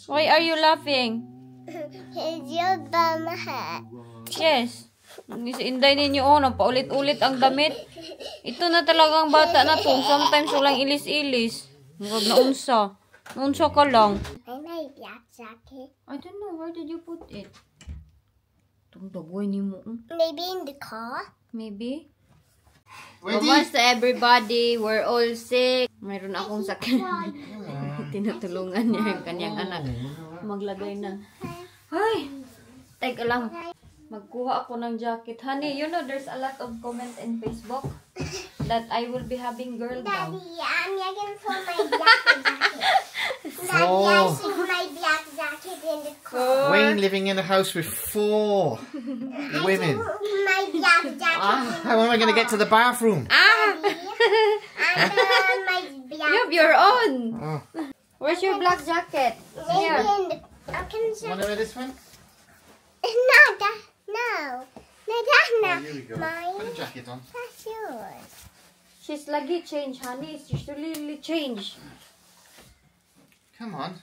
Why are you laughing? Is your dumb hat? Yes. Inday ninyo, paulit-ulit ang damit. Ito na talagang bata na to. Sometimes walang ilis-ilis. Huwag na unsa. Unsa ka lang. I my black jacket. I don't know. Where did you put it? Itong dagoy ni mo. Maybe in the car? Maybe. Kamusta everybody? We're all sick. Mayroon akong sakit. Tinutulungan niya yung kanyang anak. Maglagay ng... Ay! Teka lang. Magkuha ako ng jacket. Honey, you know there's a lot of comments in Facebook that I will be having girl down. Daddy, I'm looking for my black jacket. Daddy, I see my black jacket in the car. Wayne living in a house with 4 women. My black jacket. How am I going to get to the bathroom? And my black. You have your own. Oh. Where's your black jacket? Maybe Here. in the. I can see. Want to wear this one? No, that, no. No, that's not Here we go. mine. Put a jacket on. That's yours. She's lagi change, honey. She's really change. Come on.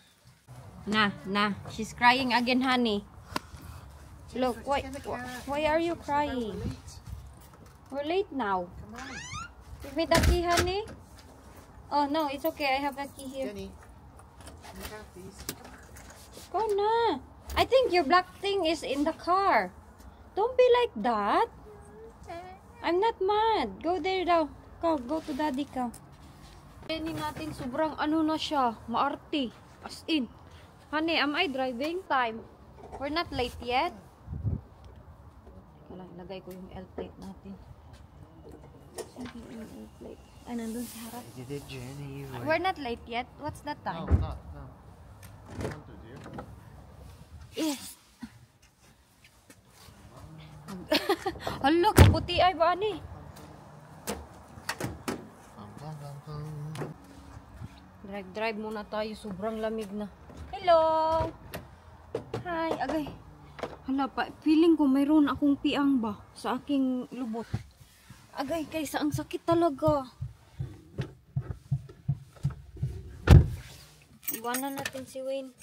Nah. She's crying again, honey. Look, why are you crying? We're late now. Come on. Give me the key, honey. Oh, no, it's okay. I have the key here. Jenny. Look out, please. Go na. I think your black thing is in the car. Don't be like that. I'm not mad. Go there daw. Go to daddy ka. Jenny natin sobrang ano na siya. Maarte. As in. Honey, am I driving? Time. We're not late yet. Kailangan lagay ko yung L plate natin. Sige, yung L plate. Ay, nandun sa harap. You did, Jenny. We're not late yet. What's that No, time? not. No. Yes. Hala, kaputi ay ba ani? Drive muna tayo. Sobrang lamig na. Hello! Hi! Agay. Hala pa. Feeling ko mayroon akong piang ba sa aking lubot. Agay, kaysa ang sakit talaga. Iwanan natin si Wayne.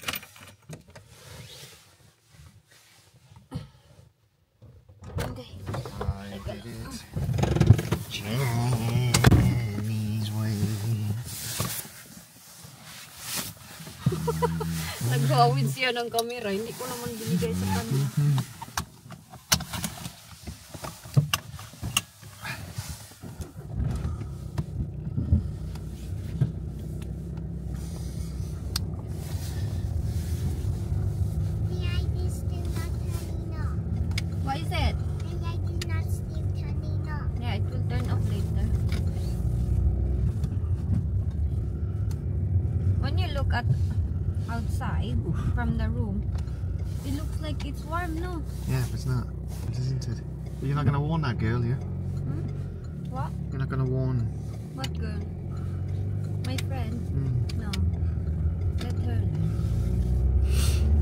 Okay. I did it. Jenny's way. Nag-awid siya ng camera. Hindi ko naman binigay sa kanya. The light is still not turning off. What is it? The light is not still turning off. Yeah, it will turn off later. When you look at outside from the room, it looks like it's warm, no? Yeah, but it's not. It isn't it? But you're not going to warn that girl, yeah? Hmm? What? You're not going to warn. What girl? My friend? Mm. No. Let her.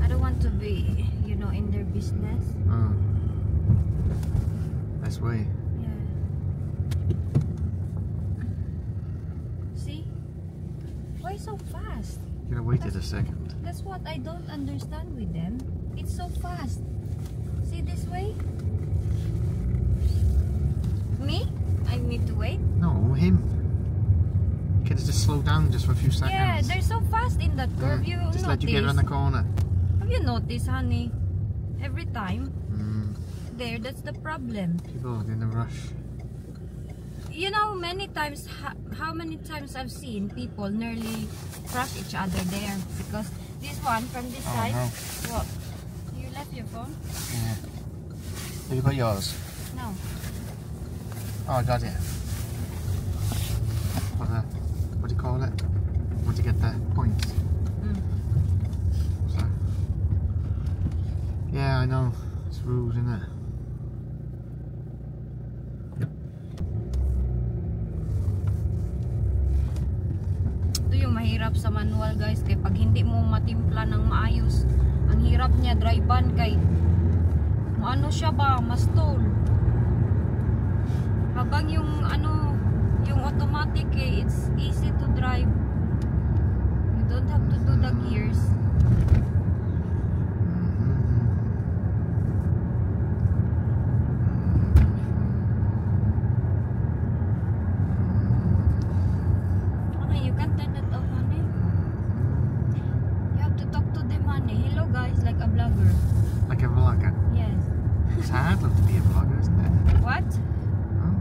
I don't want to be, in their business. Oh. That's way. Yeah. See? Why so fast? You could have waited a second. That's what I don't understand with them. It's so fast. See this way? Me? I need to wait? No, him. You could have just slowed down just for a few seconds. Yeah, they're so fast in that curve. You Just notice? let you get around the corner. Have you noticed, honey? Every time. Mm. There, that's the problem. People are in a rush. You know, many times, how many times I've seen people nearly crush each other there. Because this one from this side. No. What? You left your phone? Yeah. Have you got yours? No. Oh, I got it. What do you call it? Want to get the points. Mm. So. Yeah, I know. It's rules, isn't it? Ito yung mahirap sa manual, guys, kay pag hindi mo matimpla ng maayos, ang hirap niya drive-ban kay ano siya ba, mastol. Habang yung yung automatic it's easy to drive. You don't have to do the gears. it's like a vlogger. Like a vlogger. Yes. It's hard to be a vlogger, isn't it? What? Huh?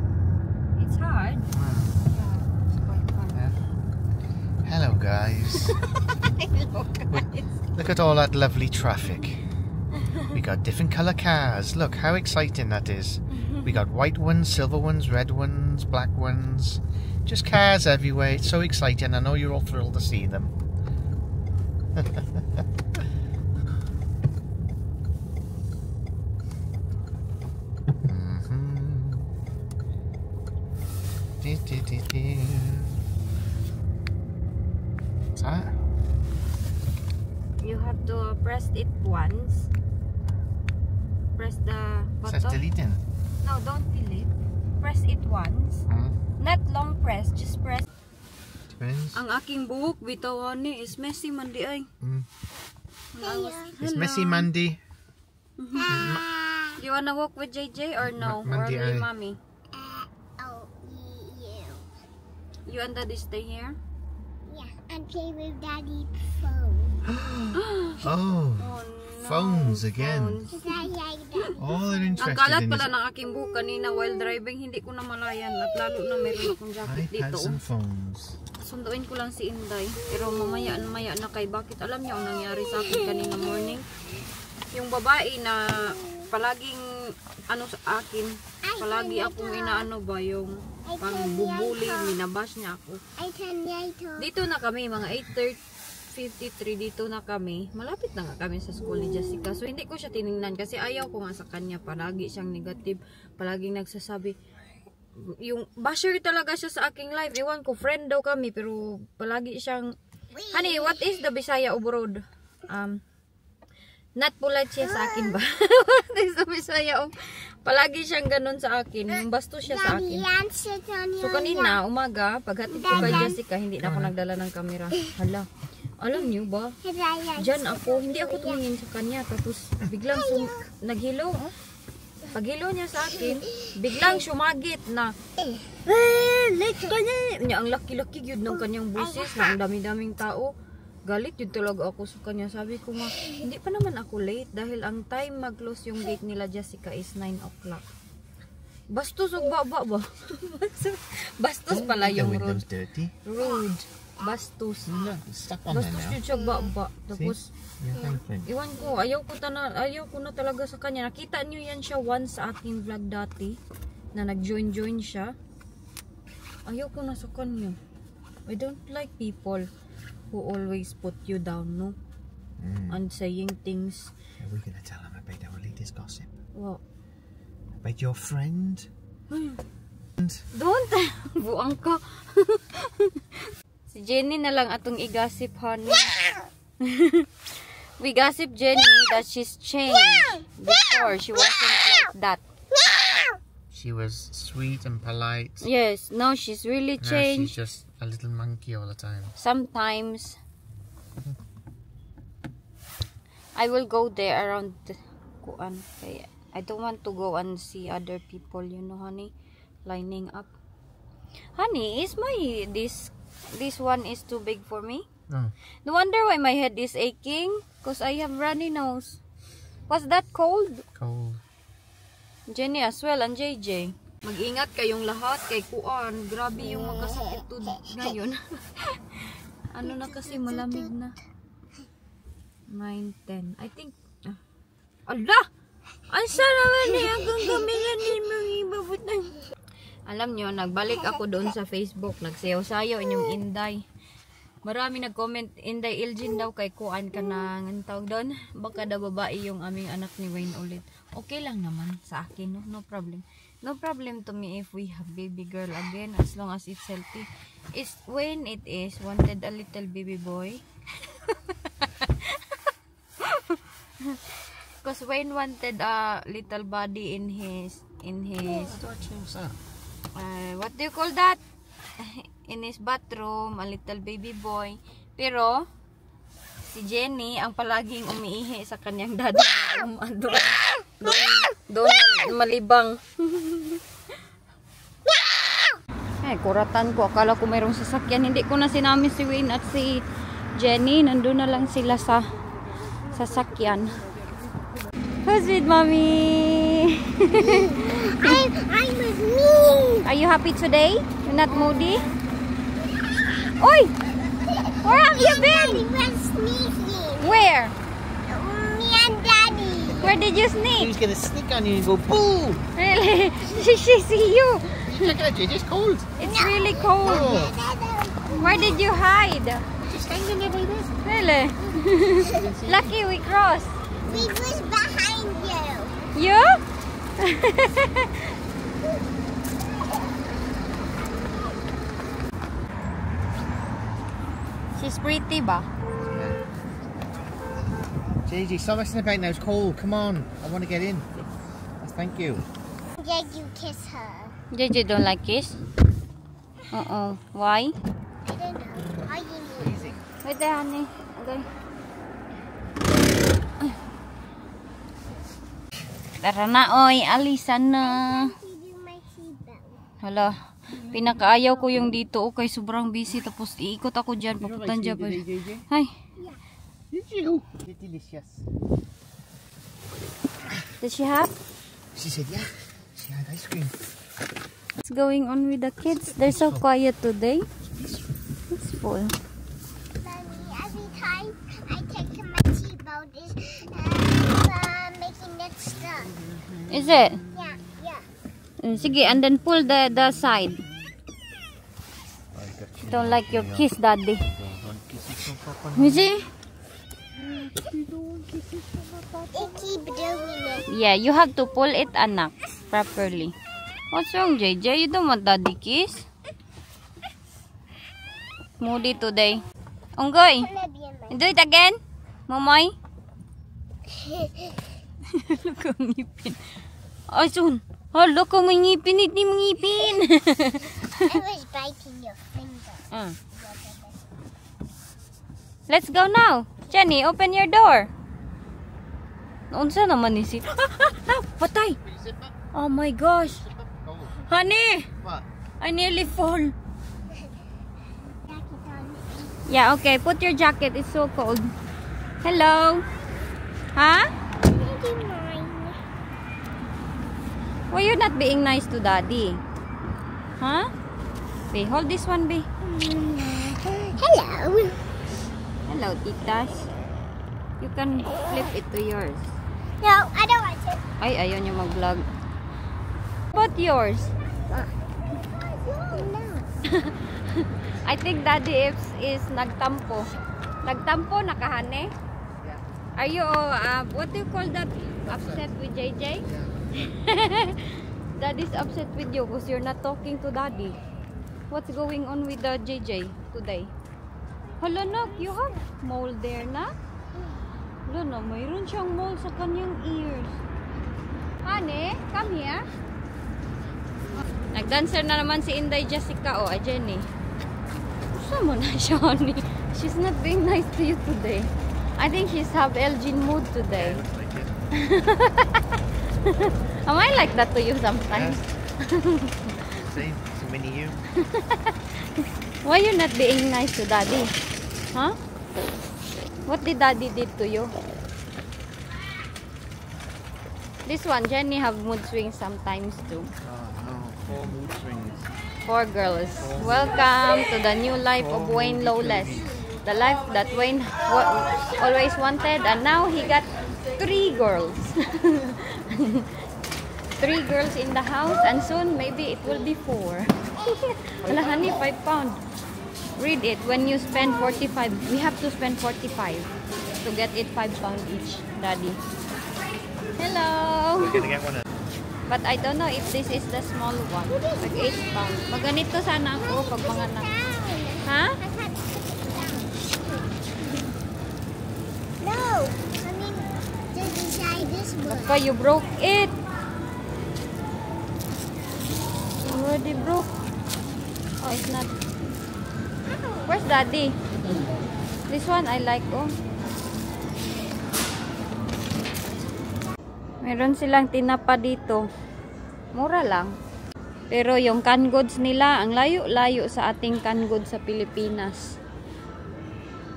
It's hard. Wow. Yeah, it's quite fun. Yeah. Hello, guys. Hello, guys. Look at all that lovely traffic. We got different colour cars. Look how exciting that is. We got white ones, silver ones, red ones, black ones. Just cars everywhere. It's so exciting. I know you're all thrilled to see them. What's that? You have to press it once. Press the It says button. deleting. No, don't delete. Press it once. Not long press, just press. Depends. Ang aking buhok, bitaw ni is messy man di ay. It's Messy Mandy. You wanna walk with JJ or no? Mandy, or only aye. mommy? Oh, you. You and daddy stay here? Yeah, and play with daddy's phone. Oh, Oh no. phones again. Is that like that? All they're Ang interested kalat in pala is ng aking buhok kanina while driving, hindi ko na malayan at lalo na meron akong jacket dito. iPads and phones. Sunduin ko lang si Inday. Pero mamaya na kay bakit alam niyo ang nangyari sa akin kanina morning. Yung babae na palaging ano sa akin, palagi akong inaano ba yung pagbubuli, minabash niya ako. I can Dito na kami, mga 8:53 dito na kami. Malapit na nga kami sa school ni Jessica. So hindi ko siya tiningnan kasi ayaw ko nga sa kanya. Palagi siyang negative, palaging nagsasabi. Yung basher talaga siya sa aking life. Ewan ko, friend daw kami pero palagi siyang honey, what is the Bisaya of road? Not polite siya sa akin ba? What is the Bisaya of? Palagi siyang ganun sa akin. Yung bastos siya sa akin. So kanina, umaga, paghatid ko kay Jessica, hindi na ako nagdala ng camera. Hala, alam niyo ba? Diyan ako, hindi ako tumingin sa kanya. Tapos biglang naghilo. Paghilo niya sa akin, biglang sumagit na late ka niya. Ang laki-laki yun ng kanyang busis na ang dami-daming tao. Galit yun talaga ako sa kanya. Sabi ko nga, hindi pa naman ako late dahil ang time mag-close yung gate nila Jessica is 9 o'clock. Bastos o baba ba? Bastos pala yung road. Dirty. Road. Bastos. Look, it's stuck on there Bastos now. yun siya baba. Tapos, Your handprint. iwan ko, ayaw ko na talaga sa kanya. Nakita niyo yan siya once sa aking vlog dati na nag-join siya. Ayaw ko na sa kanya. I don't like people who always put you down, no? And saying things. Are we gonna tell him about our latest gossip? Well, About your friend? don't! Buang ka. Si Jenny na lang atong i-gossip, honey. We gossip Jenny that she's changed. Before, she wasn't like that. She was sweet and polite. Yes, now she's really Now changed. she's just a little monkey all the time. Sometimes I will go there around kuan. I don't want to go and see other people, you know, honey, lining up. Honey, is my this one is too big for me? No. No wonder why my head is aching, because I have runny nose. Was that cold? Cold. Jenny as well and JJ. Mag-ingat kayong lahat kay kuan. Grabe yung magkasakit to ngayon. Ano na kasi malamig na. 9:10. I think ala! Ang sarap na yung gamilan ni mga ibabutan. Alam nyo, nagbalik ako doon sa Facebook. Nagsayaw-sayaw inyong Inday. Marami nag-comment, Inday Ilgin daw kay kuan ka na ang tawag doon. Baka daw babae yung aming anak ni Wayne ulit. Okay lang naman sa akin, no? No problem. No problem to me if we have baby girl again as long as it's healthy. It's Wayne it is wanted a little baby boy. Because Wayne wanted a little body in his what do you call that? In his bathroom, a little baby boy. Pero si Jenny ang palaging umiihi sa kanyang daddy. Doon malibang. Ay, kuratan ko. Akala ko mayroong sasakyan. Hindi ko na sinami si Wayne at si Jenny. Nandun na lang sila sa sasakyan. Who's with mommy? I'm with me. Are you happy today? You're not moody? Oi! Where have you been? Daddy went sneaking. Where? Me and Daddy. Where did you He sneak? was going to sneak on you and go, boo! Really? She see you. Look at it, it's cold. It's really cold. Oh, Where did you hide? just hanging there by this. Really? Lucky we crossed. We was behind you. You? She's pretty ba? JJ, stop messing about now, it's cold. Come on, I want to get in. Thank you. Did you kiss her? JJ don't like kiss? Uh-oh. Why? I don't know. How you mean? Wait there, honey. Okay. Tara na, oy. Alisan na. You do my seatbelt. Hala. Pinakaayaw ko yung dito. Okay, sobrang busy. Tapos iikot ako dyan. Papuntan dyan. Hi. Did you? It's delicious. Did she have? She said, yeah. She had ice cream. What's going on with the kids? They're so quiet today. It's full. Mommy, every time I take my seatbelt is making it stuck. Is it? Yeah. Sige, and then pull the side. Don't like your kiss, daddy. You see? It keep doing it. Yeah, you have to pull it, anak, properly. What's wrong, JJ? You don't want daddy kiss? Moody today. Onggoy, Wanna be in my do it again. Momoy. Look ang ngipin. Oh, soon. Oh, look ang ngipin. Hindi mo ngipin. I was biting your finger. Let's go now. Jenny, open your door. Unsa naman ni si... Patay! Oh my gosh. Honey! What? I nearly fall. Jacket on. Yeah, okay. Put your jacket. It's so cold. Hello? Huh? Thank you, mine. Why you not being nice to daddy? Huh? Be, hold this one, Be. Hello. Hello, titas. You can flip it to yours. No, I don't want to. Ay, ayaw niya mag-vlog. What yours? No. I think daddy is nagtampo. Nagtampo, nakahane? Are you, what do you call that? Upset with JJ? Daddy's upset with you because you're not talking to daddy. What's going on with the JJ today? Hala na, you have mole there na? Hala na, mayroon siyang mole sa kanyang ears. Honey, come here. Nagdancer na naman si Inday Jessica. Oh, Jenny. Gusto mo na siya, honey. She's not being nice to you today. I think she's have Elgin mood today. Am I like that to you sometimes? Same. So many you. Why you not being nice to daddy? Huh? What did daddy did to you? This one, Jenny have mood swings sometimes too. Oh no, 4 mood swings. 4 girls. Welcome to the new life of Wayne Lawless. The life that Wayne always wanted, and now he got 3 girls. 3 girls in the house, and soon maybe it will be 4. Wala, honey, 5 pounds. Read it. When you spend 45, we have to spend 45 to get it 5 pounds each, daddy. Hello. We're gonna get one of But I don't know if this is the small one. Like 8 pounds. Maganito sana ako pag mga na... Ha? No. I mean, just inside this one. Baka you broke it. You already broke. Oh, it's not. Where's daddy? This one I like. Oh. Meron silang tinapa dito. Mura lang. Pero yung canned goods nila, ang layo-layo sa ating canned goods sa Pilipinas.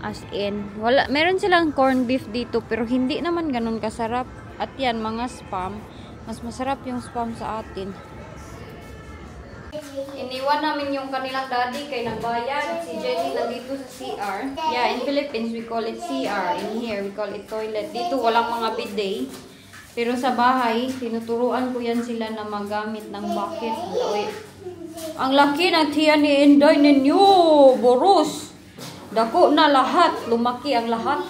As in, wala, meron silang corned beef dito pero hindi naman ganun kasarap. At yan, mga spam. Mas masarap yung spam sa atin. Iniwan namin yung kanilang daddy kay nagbayad. Si Jenny nandito sa CR. Yeah, in Philippines we call it CR. In here we call it toilet. Dito walang mga bidet. Pero sa bahay, tinuturuan ko yan sila na magamit ng bucket. Ang laki ng tiyan ni Inday ninyo, Boros. Dako na lahat. Lumaki ang lahat.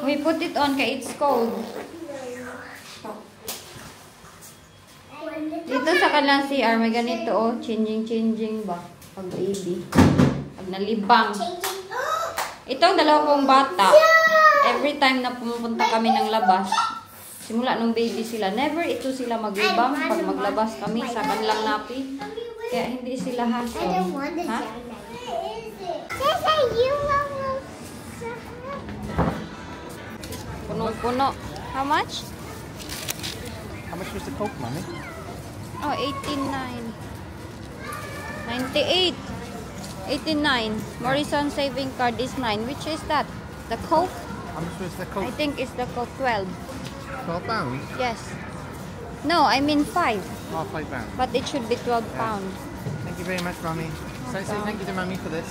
We put it on kaya it's cold. Dito sa kanilang CR, may ganito oh. Changing ba? Pag baby. Pag nalibang. Itong dalawa kong bata, every time na pumupunta kami ng labas, simula nung baby sila, never ito sila maglibang pag maglabas kami sa kanilang napi. Kaya hindi sila hassle. Ha? Punong-puno. How much? How much was the Coke, Mommy? Oh, 89. 98. 89. Morrison saving card is 9. Which is that? The Coke? How much was the Coke? I think it's the Coke 12. £12? Yes. No, I mean 5. Oh, £5. But it should be 12 pounds. Thank you very much, Mommy. Say thank you to Mommy for this.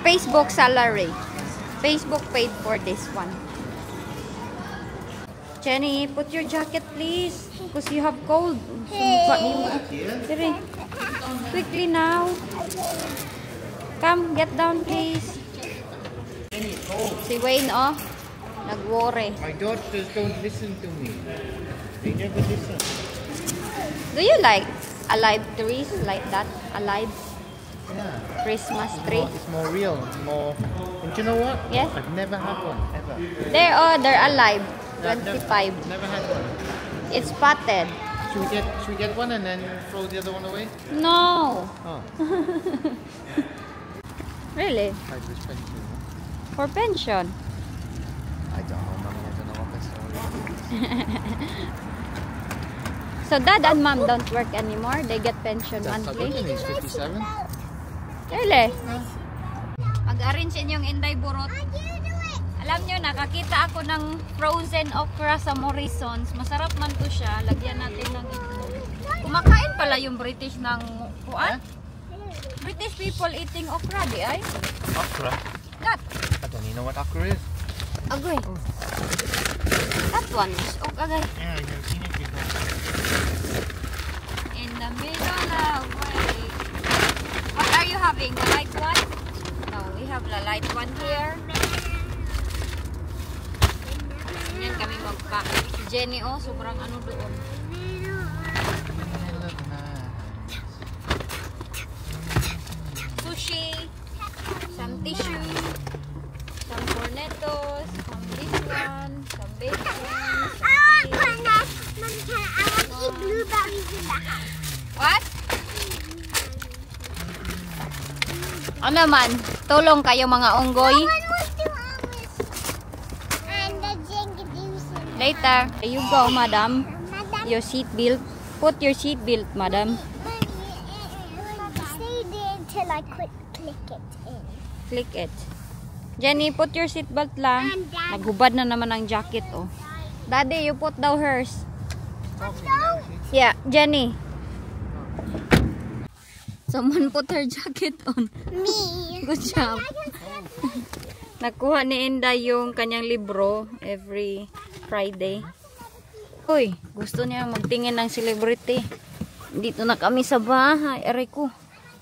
Facebook salary. Facebook paid for this one. Jenny, put your jacket please. Because you have cold. Hurry. Quickly now. Come, get down please. Si Wayne, oh. Nag-worry. My daughters don't listen to me. They never listen. Do you like alive trees like that? Alive Yeah. Christmas tree? It's more real. More. And you know what? Yes. I've never had one ever. They're alive. Yeah, 25. Never had one. It's potted. Should we get one and then throw the other one away? No. Oh. Really? Like this pension. For pension. I don't know, Mommy. I don't know what this is. So dad and mom don't work anymore. They get pension That's not good. monthly. He's 57. Really? Mag-arrange inyong Inday Burot. Alam nyo, nakakita ako ng frozen okra sa Morrisons. Masarap man to siya. Lagyan natin ng itlog. Kumakain pala yung British ng kuan? British people eating okra, di ay? Okra? That. I don't even know what okra is. Agoy. That one is okay. Yeah, I've never seen it before. In the middle of way. What are you having? The light one? No, we have the light one here. Yan kami magpa. Si Jenny, oh, sobrang ano doon. Sushi, some tissue, some cornetos, some this one, some bacon, some this. I want to eat blueberries in the house. What? Ano man? Tulong kayo mga unggoy. And the jingle Later. There you go, madam. Your seat belt. Put your seat belt, madam. Stay there until I click it in. Click it. Jenny, put your seat belt lang. Naghubad na naman ang jacket, oh. Daddy, you put daw hers. Yeah, Jenny. Someone put her jacket on. Me. Good job. Nakuha ni Inday yung kanyang libro every Friday. Uy, gusto niya magtingin ng celebrity. Dito na kami sa bahay. Aray ko.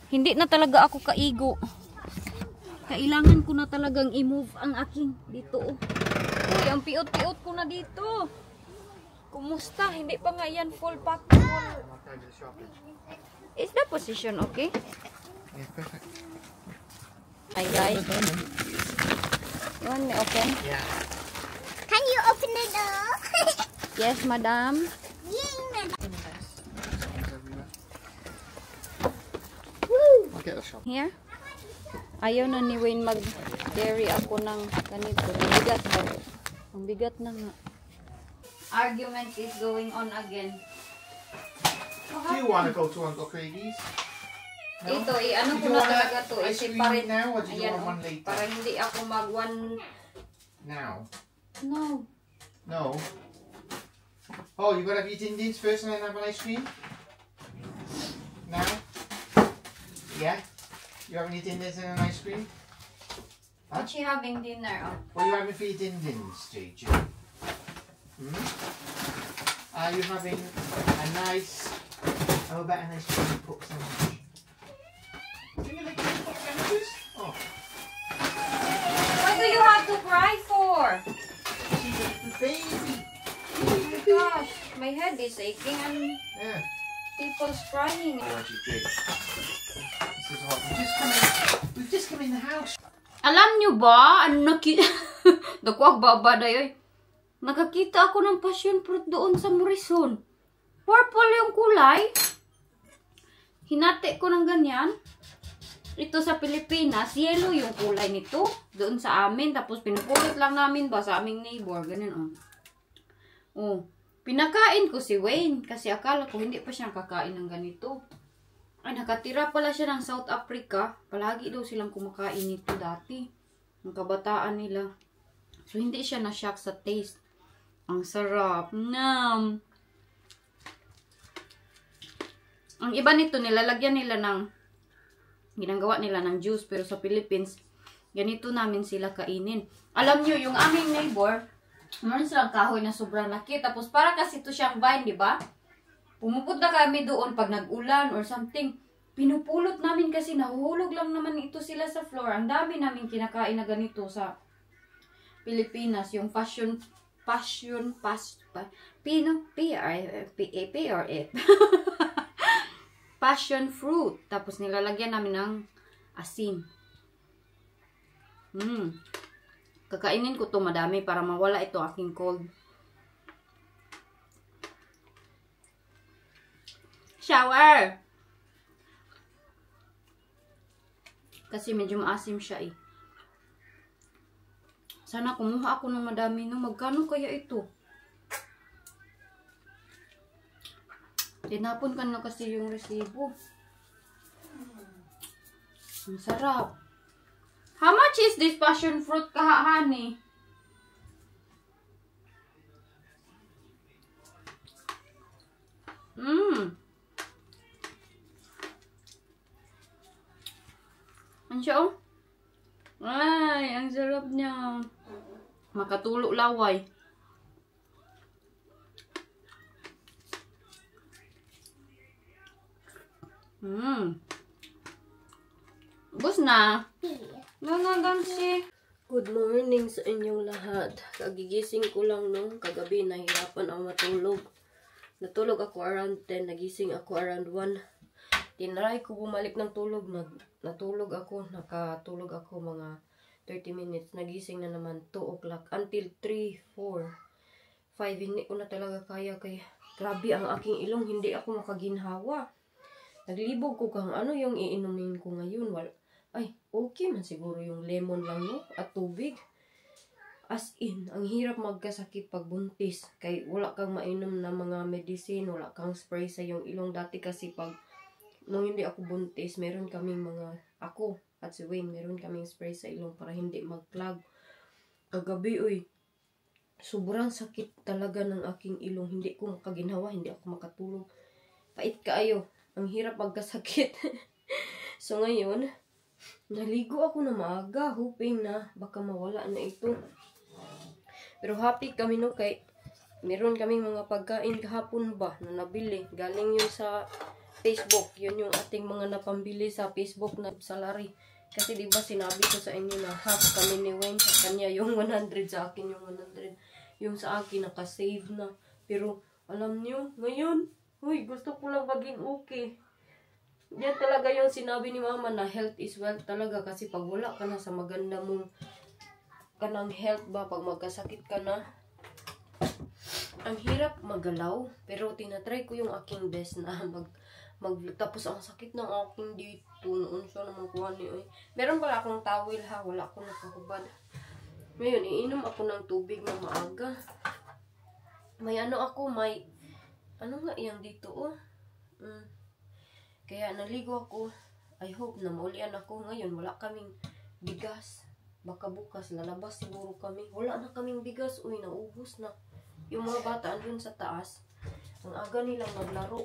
Hindi na talaga ako kaigo. Kailangan ko na talagang i-move ang aking dito. Uy, ang piot-piot ko na dito. Kumusta? Hindi pa nga yan full pack. Is the position okay? Yeah, perfect. Hi guys. You want me open? Yeah. Can you open the door? Yes, madam. I'll get the shop. Here. Ayaw na ni Wayne mag-dairy ako ng ganito. Mabigat ba? Ang bigat na nga. Argument is going on again. Do you want to go to Uncle Craigie's? Ito, ano ko na talaga to. I-separate. Now, or do you Ayan, want one later? para hindi ako mag-one. Now? No. No? Oh, you gotta have your din-dins first and then have an ice cream? Now? Yeah? You having your din-dins and an ice cream? Huh? What you having dinner? Oh. What are you having for your din-dins, JJ? Hmm? Are you having a nice... How about a nice chili pork sandwich? Do you like chili pork sandwiches? Oh. What do you have to cry for? She's a little baby. Oh my gosh, my head is aching and Yeah. people's crying. I want you to drink. This is what we've just come in the house. Alam nyo ba, nakwag baba na yun. Nakakita ako ng passion fruit doon sa Morrison. Purple yung kulay. Hinati ko ng ganyan. Ito sa Pilipinas, yellow yung kulay nito. Doon sa amin. Tapos pinupulot lang namin ba sa aming neighbor. Ganyan, oh. Pinakain ko si Wayne. Kasi akala ko hindi pa siya kakain ng ganito. Ay, nakatira pala siya ng South Africa. Palagi daw silang kumakain nito dati. Ang kabataan nila. So, hindi siya na-shock sa taste. Ang sarap. Nam. Ang iba nito, nilalagyan nila ng ginagawa nila ng juice. Pero sa Philippines, ganito namin sila kainin. Alam nyo, yung aming neighbor, meron silang kahoy na sobrang laki. Tapos para kasi ito siyang vine, di ba? Pumupunta kami doon pag nag-ulan or something. Pinupulot namin kasi nahuhulog lang naman ito sila sa floor. Ang dami namin kinakain na ganito sa Pilipinas. Yung passion fruit. Tapos nilalagyan namin ng asin. Kakainin ko to madami para mawala ito aking cold. Shower! Kasi medyo maasim siya eh. Sana kumuha ako ng madami. No? Magkano kaya ito? Tinapon ka na kasi yung resibo. Ang sarap. How much is this passion fruit kahahani? Ano siya oh? Ay, ang sarap niya. Makatulo laway. Bus na. Nangagansi. Good morning sa inyong lahat. Kagigising ko lang no. Kagabi nahirapan ako matulog. Natulog ako around 10. Nagising ako around 1. Tinry ko bumalik ng tulog. Natulog ako. Nakatulog ako mga 30 minutes. Nagising na naman 2 o'clock. Until 3, 4, 5. Hindi ko na talaga kaya. Kaya grabe ang aking ilong. Hindi ako makaginhawa. Naglibog ko kung ano yung iinumin ko ngayon. Ay, okay man siguro yung lemon lang no? At tubig. As in, ang hirap magkasakit pag buntis. Kaya wala kang mainom na mga medicine. Wala kang spray sa yung ilong. Dati kasi pag nung hindi ako buntis, meron kaming ako at si Wayne, meron kaming spray sa ilong para hindi mag-clog. Kagabi, sobrang sakit talaga ng aking ilong. Hindi ko makaginhawa, hindi ako makatulog. Pait kaayo. Ang hirap magkasakit. So ngayon, naligo ako na maaga, hoping na baka mawala na ito. Pero happy kami no, kay meron kaming mga pagkain kahapon ba na nabili. Galing yun sa Facebook. Yun yung ating mga napambili sa Facebook na salary. Kasi diba sinabi ko sa inyo na half kami ni Wayne, sa kanya yung 100, sa akin yung 100. Yung sa akin nakasave na. Pero alam niyo, ngayon, gusto ko lang maging okay. Yan talaga yung sinabi ni mama na health is wealth talaga. Kasi pag wala ka na sa maganda mong kanang health ba, pag magkasakit ka na, ang hirap magalaw. Pero tinatry ko yung aking best na tapos ang sakit ng aking dito noon siya naman kuha ni meron pala akong towel ha, wala akong nakahubad. Ngayon iinom ako ng tubig na maaga. May ano nga iyang dito kaya naligo ako I hope na maulian ako ngayon. Wala kaming bigas. Baka bukas lalabas siguro kami. Wala na kaming bigas. Uy, naubos na. Yung mga bata andun sa taas, ang aga nilang maglaro.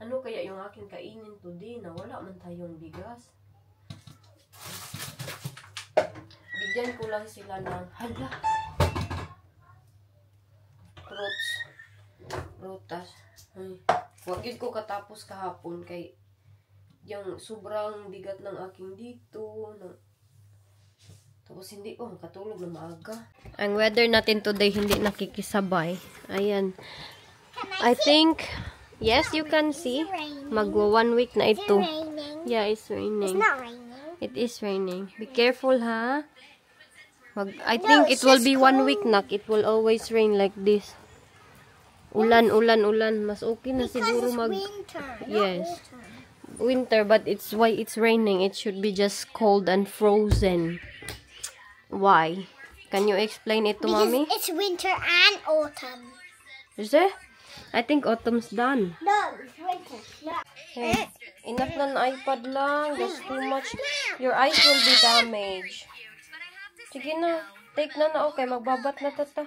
Ano kaya yung aking kainin today na wala man tayong bigas? Bigyan ko lang sila ng hala. Prutas. Ay, wag yun ko katapos kahapon kay yung sobrang bigat ng aking dito. Tapos hindi ko makatulog na maaga. Ang weather natin today hindi nakikisabay. Ayan. I think, yes, you can see. Magwa 1 week na ito. Yeah, it's raining. It's not raining. It is raining. Be careful, ha? I think it will be 1 week, nak. It will always rain like this. Ulan. Mas okay na siguro mag... Winter. Yes. Winter, but it's why it's raining. It should be just cold and frozen. Why? Can you explain it to Because mommy? it's winter and autumn. Is it? I think autumn's done. No, it's winter. No. Hey, enough na ng iPad lang. That's too much. Your eyes will be damaged. Sige na. Take na na. Okay, magbabat na tata.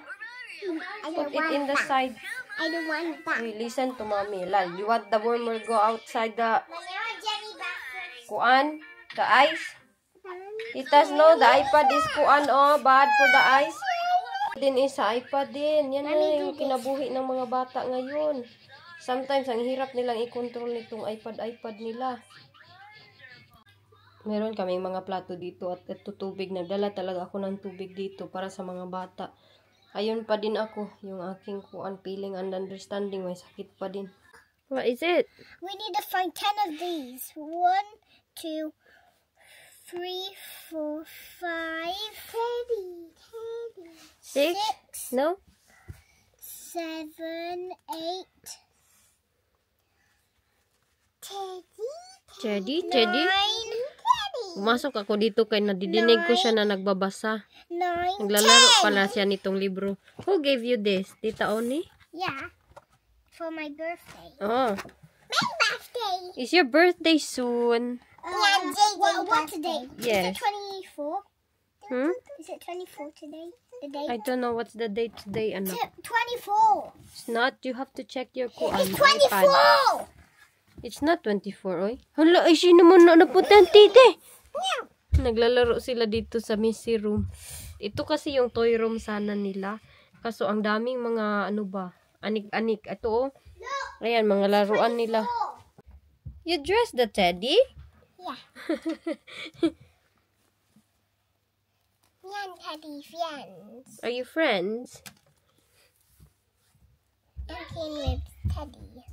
Put it in the side. I don't want that. Hey, listen to mommy. Lal, you want the worm will go outside the Jenny back first. kuan? The eyes? Titas, no? The iPad is kuan, oh. Bad for the eyes. Din is sa iPad din. Yan na yung kinabuhi ng mga bata ngayon. Sometimes, ang hirap nilang i-control nitong iPad nila. Meron kaming mga plato dito at ito tubig. Nagdala talaga ako ng tubig dito para sa mga bata. Ayun pa din ako. Yung aking kuan, feeling and understanding. May sakit pa din. What is it? We need to find 10 of these. 1, 2, 3, 4, 5. Teddy. 6? No? 7, 8. Teddy? 9. Teddy. Pumasok ako dito kay nadidinig ko siya na nagbabasa. 9. Naglalaro pala siya nitong libro. Who gave you this? Tita Oni? Yeah. For my birthday. Oh. My birthday. Is your birthday soon? What's the date? Yes. Is it 24? Hmm? Is it 24 today? The date? I don't know what's the date today, anak. 24. It's not. You have to check your kuan. It's 24. iPad. It's not 24, oy. Hala, ay siya naman na napunta tite. Naglalaro sila dito sa Missy room. Ito kasi yung toy room sana nila. Kaso ang daming mga ano ba, anik-anik. Ito oh. Ayan, mga laruan nila. You dress the teddy? Yeah. Yan, Teddy, friends. Are you friends? I'm playing with Teddy.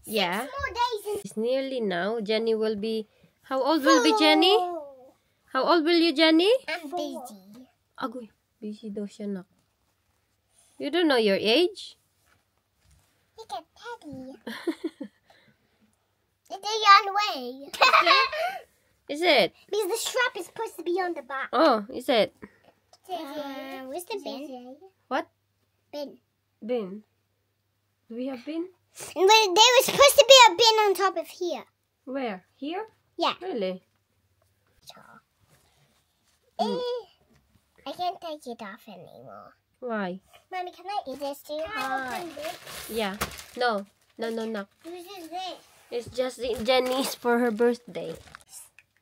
Yeah. 4 days and It's nearly now. Jenny will be... How old will be Jenny? How old will you, Jenny? I'm busy. Agoy, busy daw siya nak. You don't know your age? Look at Teddy. It's the young way. Is it? Because the strap is supposed to be on the back. Oh, is it? Where's the bin? What? Bin. Bin. Do we have bin? And there was supposed to be a bin on top of here. Where? Here? Yeah. Really? I can't take it off anymore. Why? Mommy, can I eat this too hot? Yeah. No. No. Whose is this? It's just Jenny's for her birthday.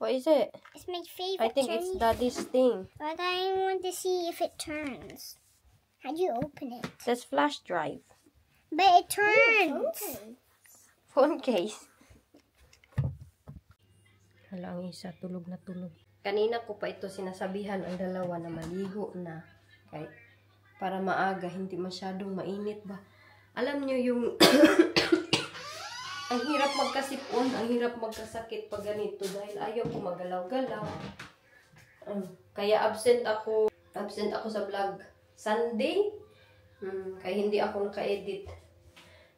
What is it? It's my favorite. I think it's Daddy's thing. But I want to see if it turns. How do you open it? That's flash drive. But it turns. Phone case. Hala, ang isa. Tulog na tulog. Kanina ko pa ito sinasabihan ang dalawa na maligo na. Kahit para maaga, hindi masyadong mainit ba. Alam nyo yung ang hirap magkasipon, ang hirap magkasakit pag ganito dahil ayaw ko magalaw-galaw. Kaya absent ako sa vlog Sunday. Kaya hindi ako naka-edit.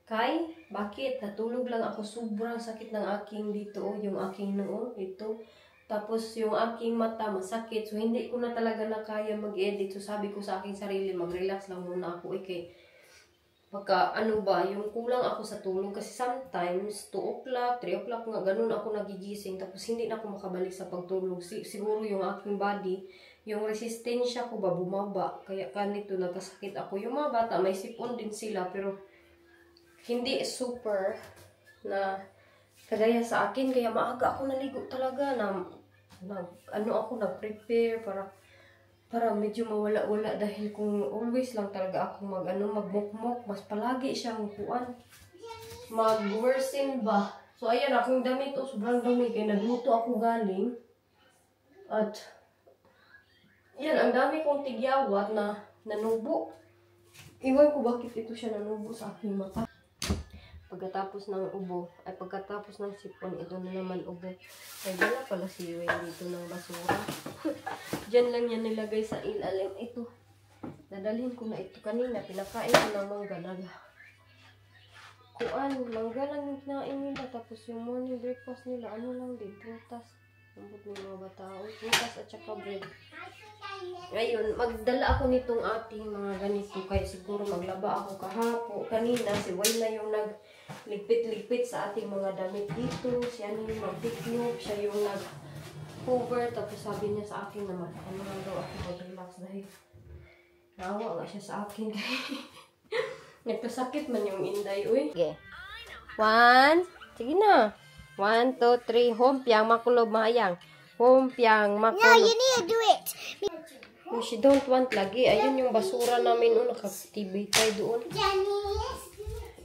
Kay, bakit? Natulog lang ako. Sobrang sakit ng aking dito. Yung aking noo, ito. Tapos yung aking mata masakit. So hindi ko na talaga na kaya mag-edit. So sabi ko sa aking sarili, mag-relax lang muna ako. Okay. Pagka, ano ba, yung kulang ako sa tulog. Kasi sometimes, 2 o'clock, 3 o'clock nga, ganun ako nagigising. Tapos hindi na ako makabalik sa pagtulog. Siguro yung aking body, yung resistensya ko ba, bumaba. Kaya kanito, nagkasakit ako. Yung mga bata, may sipon din sila. Pero, hindi super na kagaya sa akin. Kaya maaga ako naligo talaga na nag-prepare para medyo mawala-wala dahil kung always lang talaga ako magmukmok, mas palagi siyang mag-worsen ba. So ayan, akong damit sobrang dumi kaya nagluto ako galing. At yan, ang dami kong tigyawat na nanubo. Iwan ko bakit ito siya nanubo sa aking mata. Pagkatapos ng sipon, ito na naman ubo. Ay, wala pala si Wayne dito ng basura. Diyan lang yan nilagay sa ilalim. Ito, dadalhin ko na ito kanina. Pinakain ko ng mangga. Mangga lang yung kinain nila. Tapos yung morning breakfast nila, ano lang din, prutas. Ambot ng mga batao. Prutas at saka bread. Ngayon, magdala ako nitong ating mga ganito. Kaya siguro maglaba ako kanina. Si Wayne na yung ligpit-ligpit sa ating mga damit dito. Siya yung mag-picnic. Siya yung nag-cover. Tapos sabi niya sa akin naman, ano nga daw ako mag-relax dahil naawa nga siya sa akin. Nagkasakit man yung inday, uy. Okay. 1, sige na. 1, 2, 3, hompiang makulob mahayang. Hompiang makulob. No, you need to do it. Oh, she don't want lagi. Ayun yung basura namin. Nakatibitay doon. Jenny.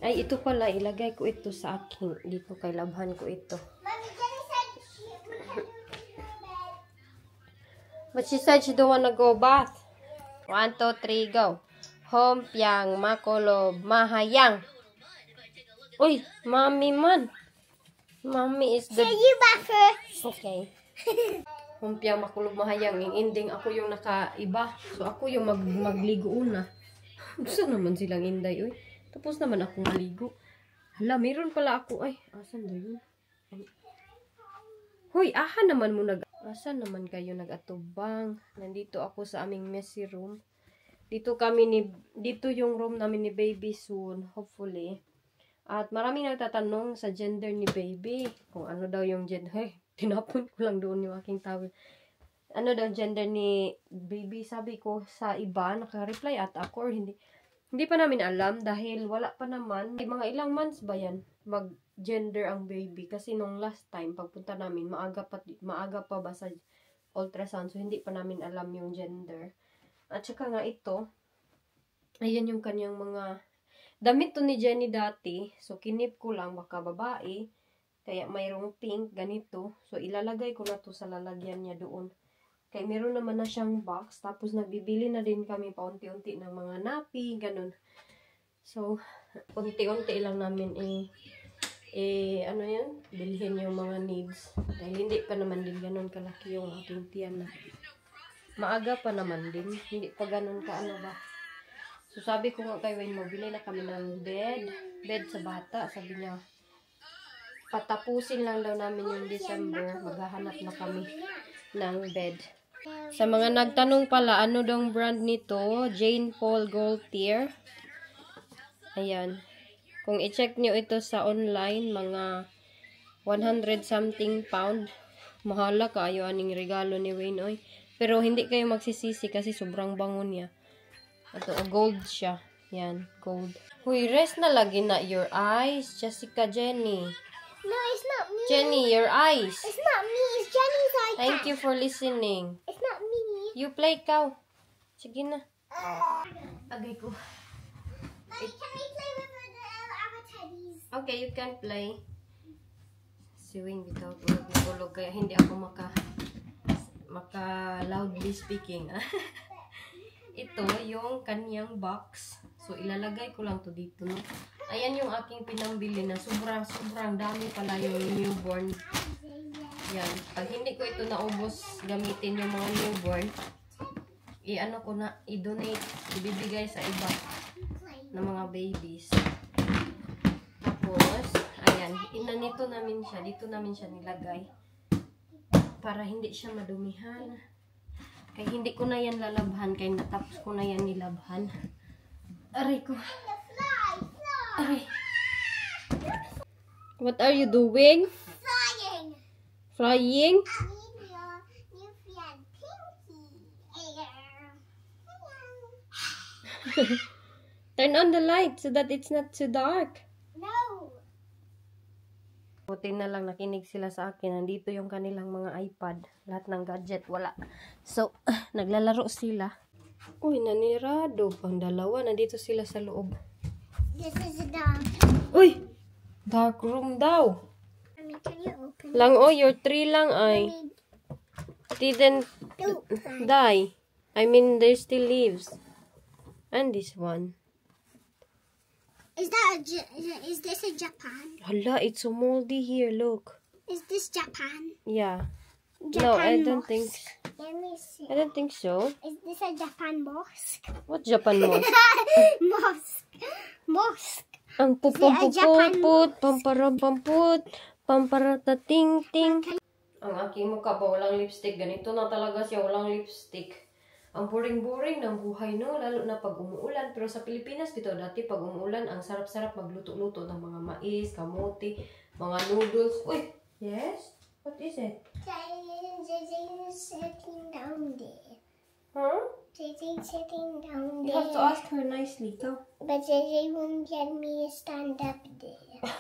Ay, ito pala. Ilagay ko ito sa akin. Dito kay labhan ko ito. Mommy, Jenny said she would have to go to bed. But she said she don't wanna go bath. 1, 2, 3, go. Hompiang makulob mahayang. Uy, mommy man. Mommy is the... Say you back first. Okay. Humpiang makulog mahayang. Yung ending, ako yung nakaiba. So, ako yung magligo una. Gusto naman silang inday, uy. Tapos naman ako maligo. Hala, meron pala ako. Ay, asan na yun? Ay. Hoy, naman mo asan naman kayo nag-atubang? Nandito ako sa aming messy room. Dito yung room namin ni baby soon. Hopefully. At maraming nagtatanong sa gender ni baby. Kung ano daw yung gender. Hey, tinapon ko lang doon yung aking towel. Ano daw gender ni baby? Sabi ko sa iba, naka-reply at ako or hindi. Hindi pa namin alam dahil wala pa naman. Mga ilang months ba yan mag-gender ang baby? Kasi nung last time, pagpunta namin, maaga pa ba sa ultrasound. So, hindi pa namin alam yung gender. At saka nga ito, ayan yung kanyang mga damit to ni Jenny dati. So, kinip ko lang, baka babae. Kaya mayroong pink, ganito. So, ilalagay ko na to sa lalagyan niya doon. Kaya meron naman na siyang box. Tapos, nagbibili na din kami paunti-unti ng mga napi, ganun. So, unti-unti lang namin ano yan? Bilhin yung mga needs. Dahil hindi pa naman din ganun kalaki yung ating tiyan na. Maaga pa naman din. Hindi pa ganun ka, ano ba? So, sabi ko nga kay Wayne, mabili na kami ng bed sa bata. Sabi niya, patapusin lang daw namin yung December. Maghahanap na kami ng bed. Sa mga nagtanong pala, ano dong brand nito? Jane Paul Gold Tier. Ayan. Kung i-check nyo ito sa online, mga 100 something pound. Mahala kayo aning regalo ni Wayne, oy. Pero hindi kayo magsisisi kasi sobrang bango niya. Ito, gold siya. Yan, gold. Huy, rest na lagi na your eyes. Jessica, Jenny. No, it's not me. Jenny, your eyes. It's not me. It's Jenny's iPad. Thank you for listening. It's not me. You play, cow. Sige na. Agay ko. Mommy, can we play with our teddies? Okay, you can play. Si Wayne, without tulog kaya hindi ako maka loudly speaking. Ito yung kanyang box. So, ilalagay ko lang to dito. No? Ayan yung aking pinambili na sobrang dami pala yung newborn. Yan. Pag hindi ko ito naubos gamitin yung mga newborn, i-ano ko na, i-donate, ibibigay sa iba ng mga babies. Tapos, ayan, inanito namin siya. Dito namin siya nilagay. Para hindi siya madumihan. Kaya hindi ko na yan lalabhan. Kaya natapos ko na yan nilabhan. Aray ko. Ay. What are you doing? Flying. Flying? I need your new friend, Pinky. Hello. Turn on the light so that it's not too dark. No. Buti na lang nakinig sila sa akin. Nandito yung kanilang mga iPad. Lahat ng gadget, wala. So, naglalaro sila. Uy, nanirado. Pang dalawa, nandito sila sa loob. This is a dog. Uy! Dark room daw. Mommy, can you open Lang, oh, your tree lang ay didn't Don't. die. I mean, there's still leaves. And this one. Is that is this a Japan? Hala, it's so moldy here, look. Is this Japan? Yeah. Japan No, I don't mosque. think Let me see. I don't think so. Is this a Japan mosque? What Japan mosque? Mosque. Mosque. Ang pupampupuput, pamparampamput, pamparatating-ting. Ang aking mukha pa walang lipstick. Ganito na talaga siya, walang lipstick. Ang boring-boring ng buhay, no? Lalo na pag umuulan. Pero sa Pilipinas, dito dati pag umuulan, ang sarap-sarap magluto-luto ng mga mais, kamuti, mga noodles. Uy! Yes? What is it? Jay's sitting down there. Huh? Jay's sitting down You there. have to ask her nicely. Go. But Jay won't let me stand up there.